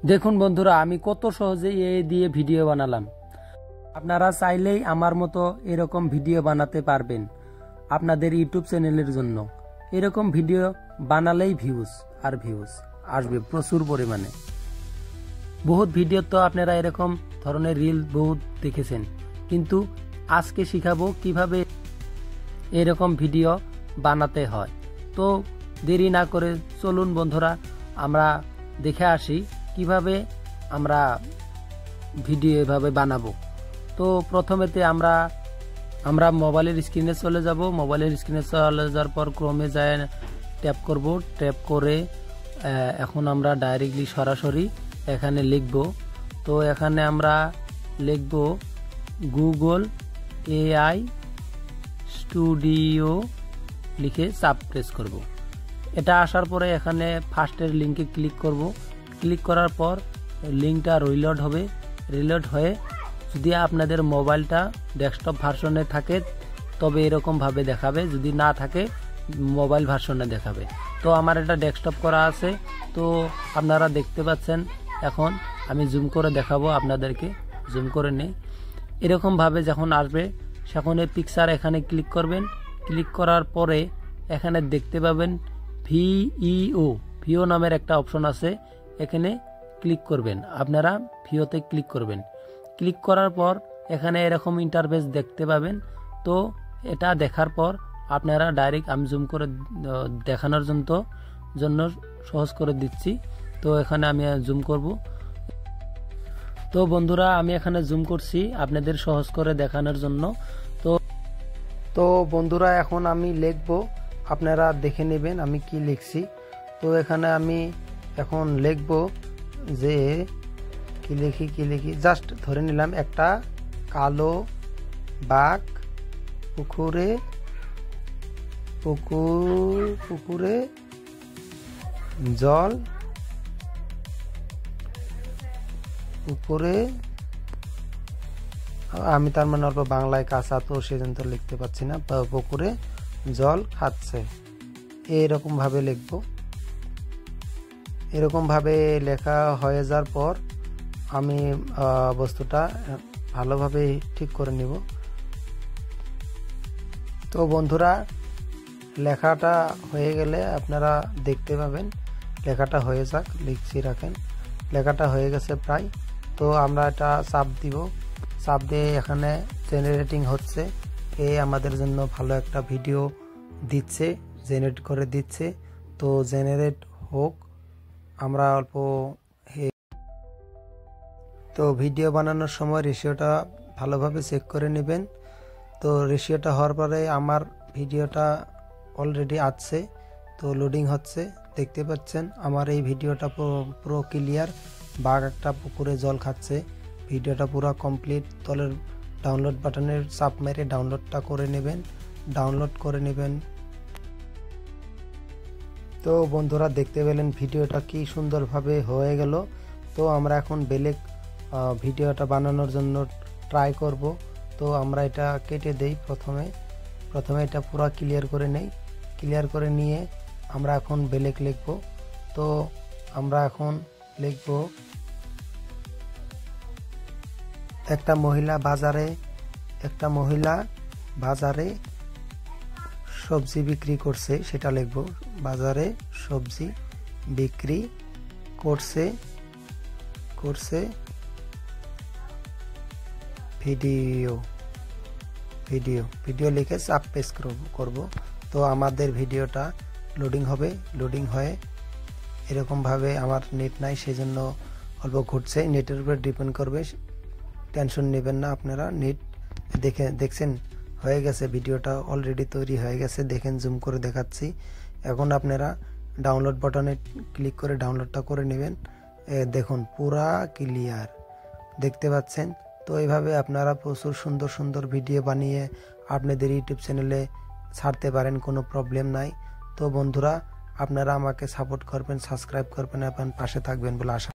দেখুন বন্ধুরা, আমি কত সহজে এই দিয়ে ভিডিও বানালাম। আপনারা চাইলেই আমার মতো এরকম ভিডিও বানাতে পারবেন আপনাদের ইউটিউব চ্যানেলের জন্য। এরকম ভিডিও বানালেই ভিউজ আসবে প্রচুর পরিমাণে। বহুত ভিডিও তো আপনারা এরকম ধরনের রিল বহুত দেখেছেন, কিন্তু আজকে শিখাবো কিভাবে এরকম ভিডিও বানাতে হয়। তো দেরি না করে চলুন বন্ধুরা, আমরা দেখে আসি কিভাবে আমরা ভিডিও এভাবে বানাবো। তো প্রথমেতে আমরা মোবাইলের স্ক্রিনে চলে যাব। মোবাইলের স্ক্রিনে চলে যাওয়ার পর ক্রোমে যায় ট্যাপ করব। ট্যাপ করে এখন আমরা ডাইরেক্টলি সরাসরি এখানে লিখব। তো এখানে আমরা লিখব গুগল এআই স্টুডিও, লিখে সাব প্রেস করব। এটা আসার পরে এখানে ফার্স্টের লিঙ্কে ক্লিক করব। ক্লিক করার পর লিঙ্কটা রিলোড হবে। রিলোড হয়ে যদি আপনাদের মোবাইলটা ডেস্কটপ ভার্সনে থাকে তবে এরকম ভাবে দেখাবে, যদি না থাকে মোবাইল ভার্সনে দেখাবে। তো আমার এটা ডেস্কটপ করা আছে, তো আপনারা দেখতে পাচ্ছেন। এখন আমি জুম করে দেখাবো আপনাদেরকে। জুম করে নেই। এরকম ভাবে যখন আসবে সেখানে পিকচার এখানে ক্লিক করবেন। ক্লিক করার পরে এখানে দেখতে পাবেন ভিও নামের একটা অপশন আছে, এখানে ক্লিক করবেন। আপনারা ভিওতে ক্লিক করবেন। ক্লিক করার পর এখানে এরকম ইন্টারফেস দেখতে পাবেন। তো এটা দেখার পর আপনারা ডাইরেক্ট, আমি জুম করে দেখানোর জন্য সহজ করে দিচ্ছি। তো এখানে আমি জুম করব। তো বন্ধুরা, আমি এখানে জুম করছি আপনাদের সহজ করে দেখানোর জন্য। তো বন্ধুরা, এখন আমি লিখব, আপনারা দেখে নেবেন আমি কি লিখছি। তো এখানে আমি এখন লিখব যে কি লিখি জাস্ট ধরে নিলাম, একটা কালো বাঘ পুকুরে জল উপরে, আমি তার মানে অল্প বাংলায় কাঁচা তো সেজন্য তো লিখতে পারছি না, পুকুরে জল খাচ্ছে। এরকম ভাবে লিখব। এরকম ভাবে লেখা হয়ে যাওয়ার পর আমি বস্তুটা ভালোভাবে ঠিক করে নিব। তো বন্ধুরা, লেখাটা হয়ে গেলে আপনারা দেখতে পাবেন। লেখাটা হয়ে যাক, লিখছি রাখেন। লেখাটা হয়ে গেছে প্রায়। তো আমরা এটা চাপ দিব। চাপ দিয়ে এখানে জেনারেটিং হচ্ছে। আমাদের জন্য ভালো একটা ভিডিও দিচ্ছে, জেনারেট করে দিচ্ছে। তো জেনারেট হোক, আমরা অল্প। তো ভিডিও বানানোর সময় রেশিওটা ভালোভাবে চেক করে নেবেন। তো রেশিওটা হওয়ার পরে আমার ভিডিওটা অলরেডি আছে, তো লোডিং হচ্ছে। দেখতে পাচ্ছেন আমার এই ভিডিওটা পুরো ক্লিয়ার। বাঘ একটা পুকুরে জল খাচ্ছে। ভিডিওটা পুরো কমপ্লিট। তলের ডাউনলোড বাটনের চাপ মেরে ডাউনলোডটা করে নেবেন। ডাউনলোড করে নেবেন। তো বন্ধুরা, দেখতে পেলেন ভিডিওটা কি সুন্দরভাবে হয়ে গেল। তো আমরা এখন বেলেগ ভিডিওটা বানানোর জন্য ট্রাই করব। তো আমরা এটা কেটে দেই। প্রথমে এটা পুরো ক্লিয়ার করে নেই। ক্লিয়ার করে নিয়ে আমরা এখন বেলেগ লিখব। তো আমরা এখন লিখব, একটা মহিলা বাজারে সবজি বিক্রি করছে, সেটা লিখব। বাজারে সবজি বিক্রি করছে ভিডিও লিখে চাপ প্রেস করব। তো আমাদের ভিডিওটা লোডিং হবে। লোডিং হয়ে এরকম ভাবে, আমার নেট নাই সেজন্য অল্প ঘুরছে। নেটের উপর ডিপেন্ড করবে, টেনশন নেবেন না আপনারা। নেট দেখছেন হয়ে গেছে, ভিডিওটা অলরেডি তৈরি হয়ে গেছে। দেখেন, জুম করে দেখাচ্ছি। এখন আপনারা ডাউনলোড বাটনে ক্লিক করে ডাউনলোডটা করে নেবেন। দেখুন পুরা ক্লিয়ার দেখতে পাচ্ছেন। তো এইভাবে আপনারা প্রচুর সুন্দর সুন্দর ভিডিও বানিয়ে আপনাদের ইউটিউব চ্যানেলে ছাড়তে পারেন, কোনো প্রবলেম নাই। তো বন্ধুরা, আপনারা আমাকে সাপোর্ট করবেন, সাবস্ক্রাইব করবেন এবং পাশে থাকবেন বলে আশা।